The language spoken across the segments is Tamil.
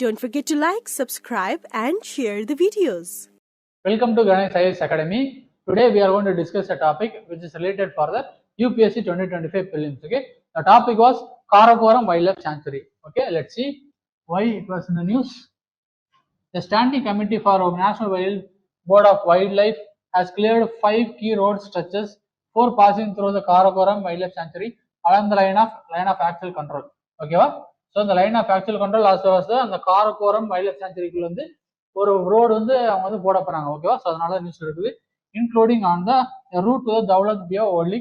Don't forget to like, subscribe and share the videos. Welcome to Ganesh IAS Academy. Today we are going to discuss a topic which is related for the UPSC 2025 prelims. Okay, the topic was Karakoram Wildlife Sanctuary. Okay, let's see why it was in the news. The Standing Committee for National Board of Wildlife has cleared 5 key road stretches for passing through the Karakoram Wildlife Sanctuary along the line of actual control. Okay, so the line of actual control as well as the Karakoram Wildlife Sanctuary வந்து ஒரு ரோடு வந்து அவங்க வந்து போட போறாங்க. ஓகேவா, ஸோ அதனால நியூஸ் இருக்குது. Including on the route to the Daulat Beg Oldi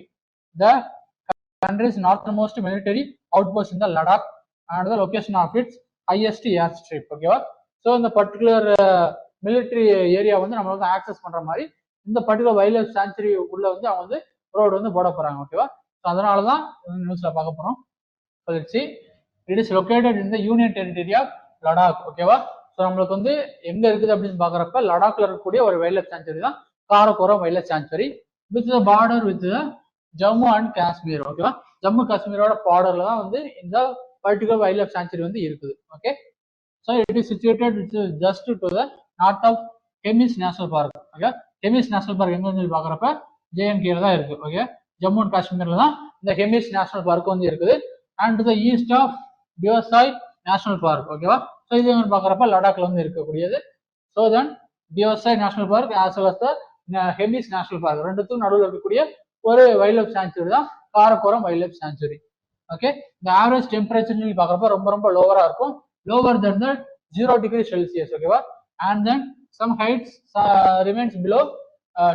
the country's northernmost military outpost in the Ladakh and the location of its highest airstrip. ஓகேவா, ஸோ இந்த பர்டிகுலர் மிலிட்ரி ஏரியா வந்து நம்ம வந்து ஆக்சஸ் பண்ற மாதிரி இந்த பர்டிகுலர் வைல்ட் லைஃப் சான்ச்சுரி உள்ள வந்து அவங்க வந்து ரோடு வந்து போட போறாங்க. ஓகேவா, ஸோ அதனால தான் நியூஸ்ல பார்க்க போறோம். It is located in the union territory of Ladakh. ஓகேவா, ஸோ நம்மளுக்கு வந்து எங்க இருக்குது அப்படின்னு பாக்குறப்ப லடாக்ல இருக்கக்கூடிய ஒரு வைல்ட் லைஃப் சான்ச்சுரி தான் Karakoram wildlife sanctuary with border with Jammu and Kashmir. ஓகேவா, ஜம்மு காஷ்மீரோட பார்டர்ல தான் வந்து இந்த பர்டிகுலர் வைல்ட் லைஃப் சான்ச்சுரி வந்து இருக்குது. Okay, so it is situated just to the north of Hemis national park. Okay, Hemis national park எங்க வந்து பாக்குறப்ப ஜேஎன்கேல தான் இருக்கு. ஓகே, ஜம்மு அண்ட் காஷ்மீர்ல தான் இந்த கெமிஸ் நேஷனல் பார்க் வந்து இருக்குது. And to the east of Deosai national park. ஓகேவா, ஸோ இது பாக்குறப்ப லடாக்ல வந்து இருக்கக்கூடியது. So then Deosai national park as well as the Hemis national park ரெண்டுத்துக்கும் நடுவில் இருக்கக்கூடிய ஒரு வைல்ட் லைஃப் சான்ச்சுரி தான் Karakoram wildlife sanctuary. Okay, இந்த ஆவரேஜ் டெம்பரேச்சர் பாக்குறப்ப ரொம்ப ரொம்ப லோவரா இருக்கும், lower than the 0 degree Celsius. ஓகேவா, and then some heights remains below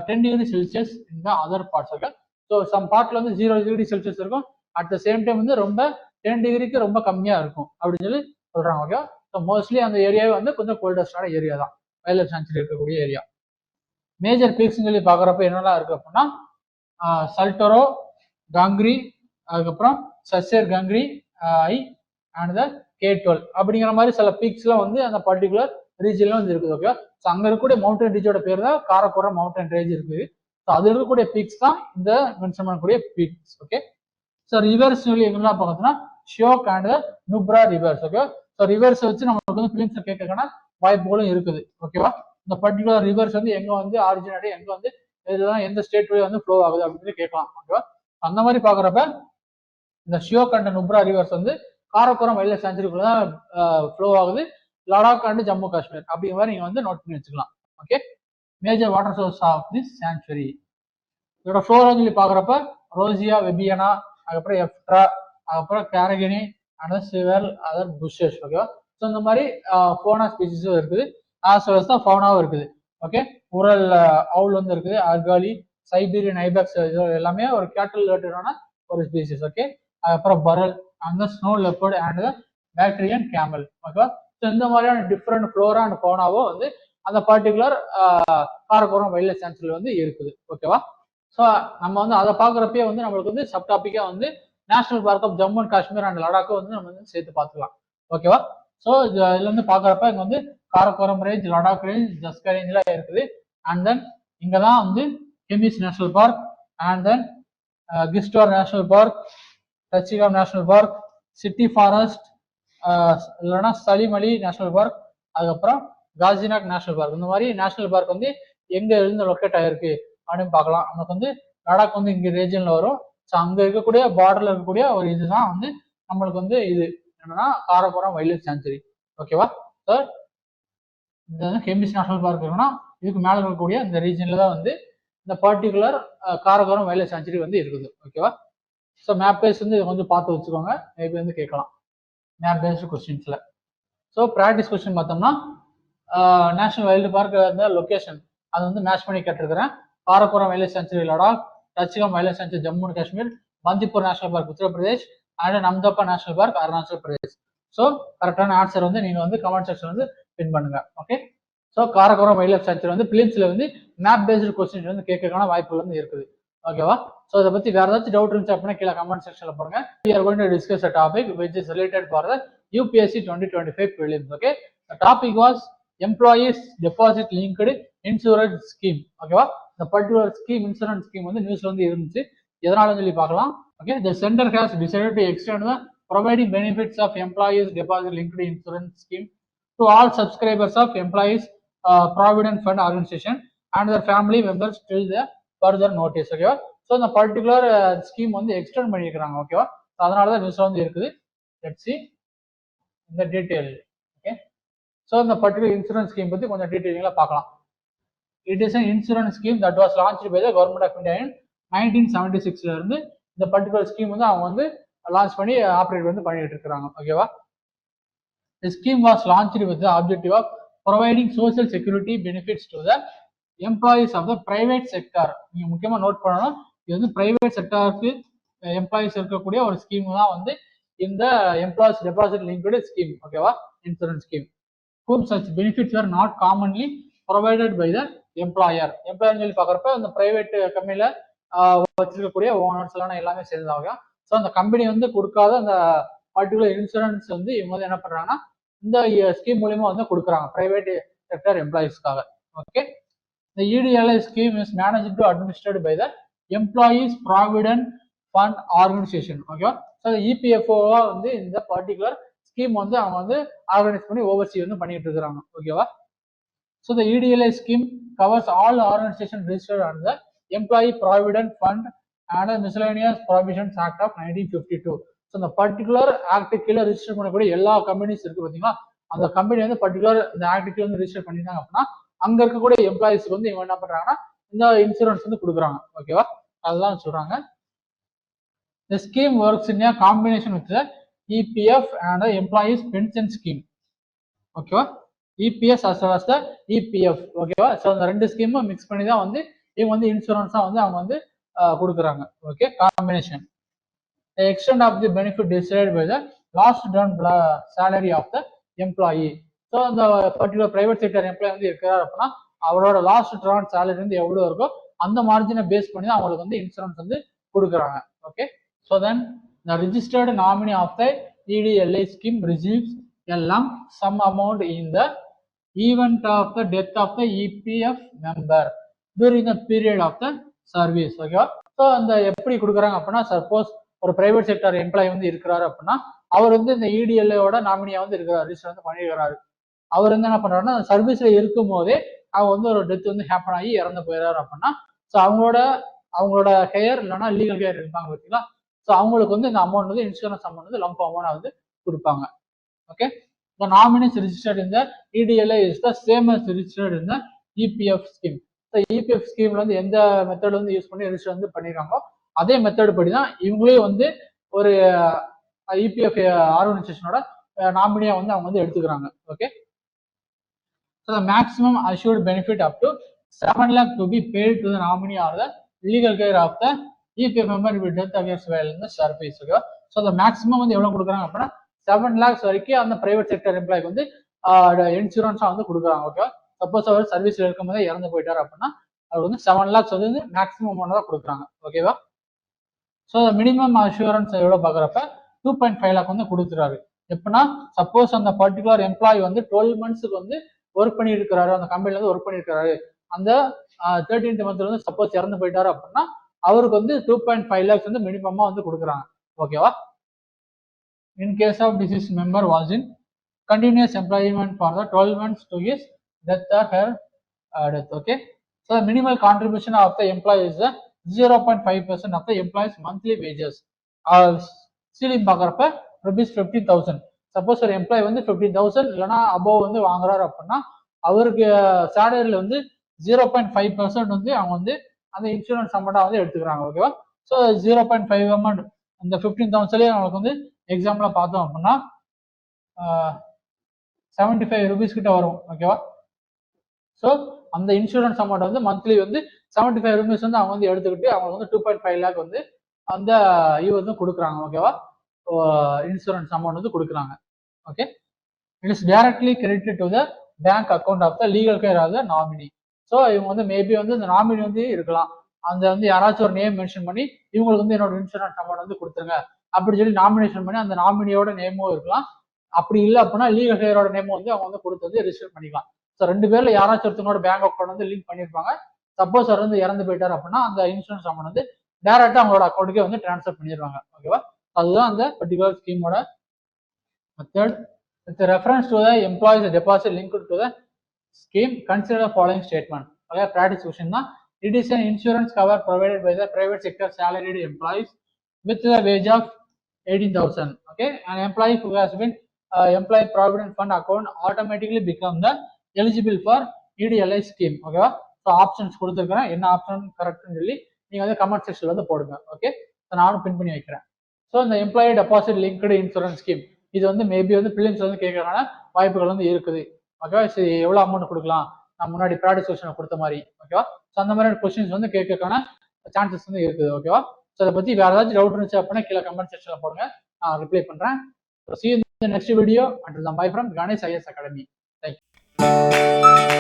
10 degree Celsius in the other parts. Okay, so some பார்ட்ல வந்து 0 டிகிரி செல்சியஸ் இருக்கும், அட் த சேம் டைம் வந்து ரொம்ப 10 டிகிரிக்கு ரொம்ப கம்மியா இருக்கும் அப்படின்னு சொல்லி சொல்றாங்க. ஓகே, ஸோ மோஸ்ட்லி அந்த ஏரியாவே வந்து கொஞ்சம் கோல்டஸ்டான ஏரியா தான் வைல்ட் லைஃப் சான்ச்சுரி இருக்கக்கூடிய ஏரியா. மேஜர் பீக்ஸ் சொல்லி பாக்குறப்ப என்னெல்லாம் இருக்கு அப்படின்னா சல்டரோ காங்கிரி, அதுக்கப்புறம் Saser கங்கிரி I and the K12 அப்படிங்கிற மாதிரி சில பீக்ஸ் எல்லாம் வந்து அந்த பர்டிகுலர் ரீஜன்ல வந்து இருக்குது. ஓகே, ஸோ அங்க இருக்கக்கூடிய மவுண்டன் ரீஜோட பேர் தான் காரகோரம் மவுண்டன் ரேஞ்ச் இருக்குது. ஸோ அது இருக்கக்கூடிய பீக்ஸ் தான் இந்த மென்ஷன் பண்ணக்கூடிய பீக்ஸ். ஓகே, ஸோ ரிவர்ஸ் சொல்லி எங்கெல்லாம் பார்த்தோம்னா Shyok and Nubra reverse. Okay, so reverse வச்சு நம்மளுக்கு வந்து பிலிம்ஸ் கேட்கறதுக்கான வாய்ப்புகளும் இருக்குது. ஓகேவா, இந்த பர்டிகுலர் ரிவர்ஸ் வந்து எங்க வந்து ஆரிஜினேட், எங்க வந்து இதெல்லாம் எந்த ஸ்டேட் வழி வந்து ஃப்ளோ ஆகுது அப்படின்னு கேட்கலாம். ஓகேவா, அந்த மாதிரி பாக்குறப்ப இந்த ஷியோக் அண்ட் நுப்ரா ரிவர்ஸ் வந்து காரகோரம் வைல்ட் லைஃப் சான்ச்சுரிக்குள்ள தான் ஃப்ளோ ஆகுது, லடாக் அண்ட் ஜம்மு காஷ்மீர் அப்படிங்கிற மாதிரி நீங்க வந்து நோட் பண்ணி வச்சுக்கலாம். Okay, major water source of this sanctuary. இதோட ஃப்ளோரா சொல்லி பாக்குறப்ப ரோசியா வெபியனா, அதுக்கப்புறம் எஃப்ட்ரா, அதுக்கப்புறம் கேரகினி அண்ட் சிவர் அதர் புஷஸ். ஓகேவா, ஸோ இந்த மாதிரி ஃபோனா ஸ்பீசிஸும் இருக்குது, ஆஸ் வெல் அஸ் தான் ஃபவுனாவும் இருக்குது. ஓகே, உரல் அவுல் வந்து இருக்குது, அர்காலி, சைபீரியன் ஐபெக்ஸ், இது எல்லாமே ஒரு கேட்டல் ரிலேட்டடான ஒரு ஸ்பீசிஸ். ஓகே, அதுக்கப்புறம் bharal and snow leopard and bactrian camel. ஓகேவா, ஸோ இந்த மாதிரியான டிஃப்ரெண்ட் ஃப்ளோரா அண்ட் ஃபவுனாவோ வந்து அந்த particular Karakoram wildlife sanctuary வந்து இருக்குது. ஓகேவா, ஸோ நம்ம வந்து அதை பாக்குறப்பே வந்து நம்மளுக்கு வந்து சப் டாபிக்கா வந்து national park of Jammu and Kashmir and லடாக்கும் வந்து நம்ம வந்து சேர்த்து பார்த்துக்கலாம். ஓகேவா, ஸோ இதுல இருந்து பாக்குறப்ப இங்க வந்து காரகோரம் ரேஞ்ச், லடாக் ரேஞ்ச், ஜஸ்கா ரேஞ்ச்லாம் இருக்குது. அண்ட் தென் இங்கதான் வந்து Hemis national park and then Kishtwar national park, Dachigam national park, city forest, இல்லைன்னா சலீம் அலி நேஷனல் பார்க், அதுக்கப்புறம் காசினாக் நேஷனல் பார்க். இந்த மாதிரி நேஷனல் பார்க் வந்து எங்க இருந்து லொக்கேட் ஆயிருக்கு அப்படின்னு பார்க்கலாம். நமக்கு வந்து லடாக் வந்து இங்க ரீஜன்ல வரும். ஸோ அங்க இருக்கக்கூடிய பார்டர்ல இருக்கக்கூடிய ஒரு இதுதான் வந்து நம்மளுக்கு வந்து இது என்னன்னா காரகோரம் வைல்ட் லைஃப் சான்ச்சுரி. ஓகேவா, ஸோ இந்த கெமிஸ் நேஷனல் பார்க் இருக்குன்னா இதுக்கு மேல இருக்கக்கூடிய இந்த ரீஜன்ல தான் வந்து இந்த particular Karakoram wildlife sanctuary வந்து இருக்குது. ஓகேவா, ஸோ மேப் பேஸ் வந்து கொஞ்சம் பார்த்து வச்சுக்கோங்க, மேபி வந்து கேட்கலாம் மேப் பேஸ்டு கொஸ்டின்ஸ்ல. ஸோ ப்ராக்டிஸ் கொஸ்டின் பார்த்தோம்னா நேஷனல் வைல்டு பார்க் லொகேஷன் அது வந்து மேட்ச் பண்ணி கேட்டிருக்கிறேன். Karakoram wildlife sanctuary Ladakh, Dachigam wildlife sanctuary Jammu and Kashmir, Bandipur national park Uttar Pradesh and Namdapha national park Arunachal Pradesh. So கரெக்டான ஆன்சர் வந்து நீங்க வந்து கமெண்ட் செக்ஷன் வந்து பின் பண்ணுங்க. Okay, so Karakoram wildlife sanctuary வந்து பிலிம்ஸ்ல வந்து மேப் பேஸ்டு கொஸ்டின் வந்து கேட்கறதுக்கான வாய்ப்புகள் வந்து இருக்குது. ஓகேவா, ஸோ இதை பத்தி வேற ஏதாச்சும் டவுட் இருந்துச்சு அப்படின்னா கீழே கமெண்ட் செக்ஷன்ல போடுங்க. We are going to discuss a topic which is related for the UPSC 2025 prelims. Okay, the topic was employees deposit linked insurance scheme. ஓகேவா, இந்த பர்டிகுலர் ஸ்கீம் இன்சூரன்ஸ் ஸ்கீம் வந்து நியூஸ்ல வந்து இருந்துச்சு, எதனால சொல்லி பார்க்கலாம். Okay, the center has decided to extend the providing benefits of employees deposit linked insurance scheme to all subscribers of employees provident fund organisation and their family members till the further notice. ஓகேவா? ஸோ இந்த பர்டிகுலர் ஸ்கீம் வந்து எக்ஸ்டெண்ட் பண்ணியிருக்கிறாங்க. ஓகேவா? அதனால தான் நியூஸ் வந்து இருக்குது. லெட்ஸ் see இந்த டீட்டெயில். ஓகே, ஸோ இந்த பர்டிகுலர் இன்சூரன்ஸ் ஸ்கீம் பற்றி கொஞ்சம் டீட்டெயிலாக பார்க்கலாம். It is an insurance scheme that was launched by the government of India in 1976 இருந்து இந்த பர்டிகுலர் ஸ்கீம் வந்து அவங்க வந்து லான்ச் பண்ணி ஆப்ரேட் வந்து பண்ணிட்டு இருக்கிறாங்க. ஓகேவா? The scheme was launched with the objective of providing social security benefits to the employees of the private sector. நீங்க முக்கியமா நோட் பண்ணணும், இது வந்து பிரைவேட் செக்டாருக்கு எம்ப்ளாயிஸ் இருக்கக்கூடிய ஒரு ஸ்கீம் தான் வந்து இந்த எம்ப்ளாயிஸ் டெபாசிட் லிங்க்டு ஸ்கீம். ஓகேவா? Insurance scheme whom such benefits are not commonly provided by the employer. Employer சொல்லி பார்க்குறப்ப இந்த பிரைவேட் கம்பெனியில வச்சிருக்கக்கூடிய ஓனர்ஸ் எல்லாம் எல்லாமே சேர்ந்தாங்க. ஸோ அந்த கம்பெனி வந்து கொடுக்காத அந்த பர்டிகுலர் இன்சூரன்ஸ் வந்து இவங்க வந்து என்ன பண்றாங்கன்னா இந்த ஸ்கீம் மூலியமா வந்து கொடுக்குறாங்க பிரைவேட் செக்டர் எம்ப்ளாயிஸ்க்காக. Okay, the EDLI scheme is managed to administered by the Employees Provident Fund Organization. ஓகேவா? ஸோ EPFO வந்து இந்த பர்டிகுலர் ஸ்கீம் வந்து அவங்க வந்து ஆர்கனைஸ் பண்ணி ஓவர்சி வந்து பண்ணிட்டு இருக்கிறாங்க. ஓகேவா? So the EDLI scheme covers all organizations registered under the Employee Provident Fund and the Miscellaneous Provisions Act of 1952. So இந்த பர்டிகுலர் ஆக்ட் கீழே ரிஜிஸ்டர் பண்ணக்கூடிய எல்லா கம்பெனிஸ் இருக்கு பார்த்தீங்களா, அந்த கம்பெனி வந்து பர்டிகுலர் இந்த ஆக்ட் கீழே வந்து ரிஜிஸ்டர் பண்ணிட்டாங்க அப்படின்னா அங்க இருக்கக்கூடிய எம்ப்ளாயிஸ்க்கு வந்து இவங்க என்ன பண்றாங்கன்னா இந்த இன்சூரன்ஸ் வந்து கொடுக்குறாங்க. ஓகேவா? அதுதான் சொல்றாங்க. The scheme works in a combination with the EPF and the Employees Pension Scheme. ஓகேவா? EPS as well as the EPF. ஓகேவா? ஸோ அந்த ரெண்டு ஸ்கீமும் மிக்ஸ் பண்ணி தான் வந்து இவங்க வந்து இன்சூரன்ஸா வந்து அவங்க வந்து கொடுக்குறாங்க. Okay, combination. The extent of the benefit decided by the last drawn salary of the employee. So அந்த பர்டிகுலர் பிரைவேட் செக்டர் எம்ப்ளாயி வந்து இருக்கிறார் அப்படின்னா அவரோட லாஸ்ட் ட்ரான் சேலரி வந்து எவ்வளோ இருக்கோ அந்த மார்ஜினை பேஸ் பண்ணி தான் அவங்களுக்கு வந்து இன்சூரன்ஸ் வந்து கொடுக்குறாங்க. Okay, so then the registered nominee of the EDLI scheme receives a lump sum amount in the event of the death of the EPF member during the period of the service. ஓகேவா? ஸோ அந்த எப்படி கொடுக்குறாங்க அப்படின்னா சப்போஸ் ஒரு பிரைவேட் செக்டர் எம்ப்ளாயி வந்து இருக்கிறாரு அப்படின்னா அவர் வந்து இந்த EDLIயோட நாமினியா வந்து இருக்கிறார், ரிஜிஸ்டர் வந்து பண்ணியிருக்கிறாரு. அவர் வந்து என்ன பண்றாருன்னா சர்வீஸ்ல இருக்கும் போதே அவங்க வந்து ஒரு டெத் வந்து ஹேப்பன் ஆகி இறந்து போயிடாரு அப்படின்னா ஸோ அவங்களோட ஹெயர் இல்லைன்னா லீகல் ஹெயர் இருப்பாங்க பார்த்தீங்களா, ஸோ அவங்களுக்கு வந்து இந்த அமௌண்ட் வந்து இன்சூரன்ஸ் அமௌண்ட் வந்து லம்ப் அமௌண்ட் வந்து கொடுப்பாங்க. Okay, the nominees registered in the EDLI is the same as registered in the EPF scheme. So EPF ஸ்கீம்ல வந்து எந்த மெத்தட் வந்து யூஸ் பண்ணி ரிஜிஸ்டர் வந்து பண்ணிருக்காங்களோ அதே மெத்தட் படி தான் இவங்களே வந்து ஒரு EPF ஆர்கனைசேஷனோட நாமினியா வந்து அவங்க வந்து எடுத்துக்கிறாங்க. Okay, so the maximum assured benefit up to 7 lakh to be paid to the nominee or the legal care of the EPF member with death occurs while in the service. Okay, so the maximum வந்து எவ்வளவு கொடுக்குறாங்க அப்படின்னா 7 lakhs வரைக்கும் அந்த பிரைவேட் செக்டர் எம்ப்ளாய்க்கு வந்து இன்சூரன்ஸா வந்து கொடுக்குறாங்க. ஓகே, சப்போஸ் அவர் சர்வீஸ்ல இருக்கும் போதே இறந்து போயிட்டாரு அப்படின்னா அவர் வந்து 7 lakhs வந்து மேக்ஸிமம் அமௌண்ட் தான் கொடுக்குறாங்க. ஓகேவா? ஸோ மினிமம் அஷூரன்ஸ் எவ்வளோ பார்க்குறப்ப 2.5 lakh வந்து கொடுத்துறாரு. எப்படின்னா சப்போஸ் அந்த பர்டிகுலர் எம்ப்ளாயி வந்து 12 monthsக்கு வந்து ஒர்க் பண்ணி இருக்கிறாரு, அந்த கம்பெனில வந்து ஒர்க் பண்ணிருக்காரு, அந்த 13th monthல வந்து சப்போஸ் இறந்து போயிட்டாரு அப்படின்னா அவருக்கு வந்து 2.5 lakhs வந்து மினிமமா வந்து கொடுக்குறாங்க. ஓகேவா? In case of deceased member was in continuous employment for the 12 months to his death or her death. Okay, so the minimal contribution of the employee is 0.5% of the employee's monthly wages. Ceiling பார்க்குறப்ப ₹15,000. சப்போஸ் ஒரு எம்ப்ளாயி வந்து 15,000 இல்லைன்னா அபோவ் வந்து வாங்குறாரு அப்படின்னா அவருக்கு சேலரியில வந்து 0.5% வந்து அவங்க வந்து அந்த இன்சூரன்ஸ் அமௌண்ட்டா வந்து எடுத்துக்கிறாங்க. ஓகேவா? ஸோ 0.5 அமௌண்ட் இந்த 15,000 அவங்களுக்கு வந்து எக்ஸாம்பிளா பார்த்தோம் அப்படின்னா 75 rupees கிட்ட வரும். ஓகேவா? ஸோ அந்த இன்சூரன்ஸ் அமௌண்ட் வந்து மந்த்லி வந்து 75 rupees வந்து அவங்க வந்து எடுத்துக்கிட்டு அவங்க வந்து 2.5 lakh வந்து அந்த இது வந்து கொடுக்குறாங்க. ஓகேவா? இன்சூரன்ஸ் அமௌண்ட் வந்து கொடுக்குறாங்க. Okay, it is directly credited to the bank account of the legal heir of the nominee. So இவங்க வந்து மேபி வந்து இந்த நாமினி வந்து இருக்கலாம், அந்த வந்து யாராச்சும் ஒரு நேம் மென்ஷன் பண்ணி இவங்களுக்கு வந்து என்னோட இன்சூரன்ஸ் அமௌண்ட் வந்து கொடுத்துருங்க அப்படி சொல்லி நாமினேஷன் பண்ணி அந்த நாமினியோட நேமும் இருக்கலாம். அப்படி இல்லை அப்படின்னா லீகல் கேரோட நேமும் வந்து அவங்க வந்து கொடுத்து வந்து ரிஜிஸ்டர் பண்ணிக்கலாம். ஸோ 2 பேர்ல யாராச்சும் ஒருத்தனோட பேங்க் அக்கௌண்ட் வந்து லிங்க் பண்ணியிருப்பாங்க. சப்போஸ் அவர் வந்து இறந்து போயிட்டார் அப்படின்னா அந்த இன்சூரன்ஸ் அமௌண்ட் வந்து டைரக்டா அவங்களோட அக்கௌண்ட்டுக்கே வந்து டிரான்ஸ்ஃபர் பண்ணிடுவாங்க. ஓகேவா? அதுதான் அந்த பர்டிகுலர் ஸ்கீமோட method. with reference to the employee's deposit linked to the scheme, consider the following statement. Okay, practice question na. It is an insurance cover provided by the private sector salaried employees with the wage of 18,000. Okay, an employee who has been employee provident fund account automatically become the eligible for EDLI scheme. ஓகேவா? ஸோ ஆப்ஷன்ஸ் கொடுத்துருக்கேன், என்ன ஆப்ஷன் கரெக்ட்னு சொல்லி நீங்கள் வந்து கமெண்ட் செக்ஷனில் வந்து போடுங்க. ஓகே, ஸோ நானும் பின் பண்ணி வைக்கிறேன். ஸோ இந்த employee deposit linked insurance scheme இது வந்து மேபி வந்து பிலிம்ஸ் வந்து கேட்கறதுக்கான வாய்ப்புகள் வந்து இருக்குது. ஓகேவா? சரி, எவ்வளோ அமௌண்ட் கொடுக்கலாம், நான் முன்னாடி ப்ராக்டிஸ் கொஸ்டின் கொடுத்த மாதிரி. ஓகேவா? ஸோ அந்த மாதிரியான கொஸ்டின்ஸ் வந்து கேட்கறதுக்கான சான்சஸ் வந்து இருக்குது. ஓகேவா? ஸோ அதை பற்றி வேறு ஏதாச்சும் டவுட் இருந்துச்சு அப்படின்னா கீழே கமெண்ட் செக்ஷனில் போடுங்க, நான் ரிப்ளை பண்ணுறேன். See you in the next video. Until then, bye from Ganesh IAS Academy. Thank you.